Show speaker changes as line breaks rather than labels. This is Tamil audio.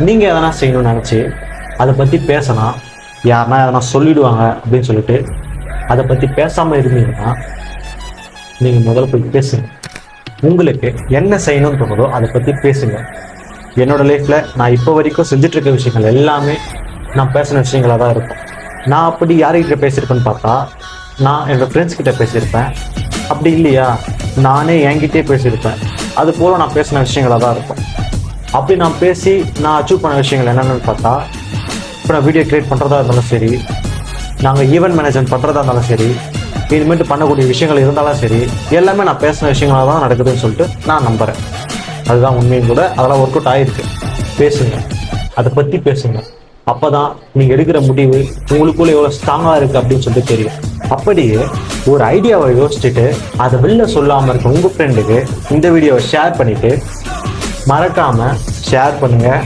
நீங்கள் எதனா செய்யணும்னு நினச்சி அதை பற்றி பேசினா யாருன்னா எதனா சொல்லிடுவாங்க அப்படின்னு சொல்லிட்டு அதை பற்றி பேசாமல் இருந்தீங்கன்னா நீங்கள் முதல்ல போய் பேசுங்க. உங்களுக்கு என்ன செய்யணும்னு தோணுதோ அதை பற்றி பேசுங்க. என்னோடய லைஃப்பில் நான் இப்போ வரைக்கும் செஞ்சிட்ருக்க விஷயங்கள் எல்லாமே நான் பேசின விஷயங்களாக தான் இருக்கும். நான் அப்படி யார்கிட்ட பேசியிருப்பேன்னு பார்த்தா, நான் என்னோடய ஃப்ரெண்ட்ஸ் கிட்ட பேசியிருப்பேன். அப்படி இல்லையா, நானே என்கிட்டே பேசியிருப்பேன். அது போல் நான் பேசின விஷயங்களாக தான் இருக்கும். அப்படி நான் பேசி நான் அச்சீவ் பண்ண விஷயங்கள் என்னென்னு பார்த்தா, இப்போ நான் வீடியோ க்ரியேட் பண்ணுறதா இருந்தாலும் சரி, நாங்கள் ஈவெண்ட் மேனேஜ்மெண்ட் பண்ணுறதா இருந்தாலும் சரி, இனிமேட்டு பண்ணக்கூடிய விஷயங்கள் இருந்தாலும் சரி, எல்லாமே நான் பேசின விஷயங்களாக தான் நடக்குதுன்னு சொல்லிட்டு நான் நம்புகிறேன். அதுதான் உண்மையும் கூட. அதெல்லாம் ஒர்க் அவுட் ஆகிருக்கு. பேசுங்க, அதை பற்றி பேசுங்க. அப்போ தான் நீங்கள் எடுக்கிற முடிவு உங்களுக்குள்ளே எவ்வளோ ஸ்ட்ராங்காக இருக்குது அப்படின்னு சொல்லிட்டு தெரியும். அப்படியே ஒரு ஐடியாவை யோசிச்சுட்டு அதை வெளில சொல்லாமல் இருக்க உங்கள் ஃப்ரெண்டுக்கு இந்த வீடியோவை ஷேர் பண்ணிவிட்டு மறக்காமல் ஷேர் பண்ணுங்கள்.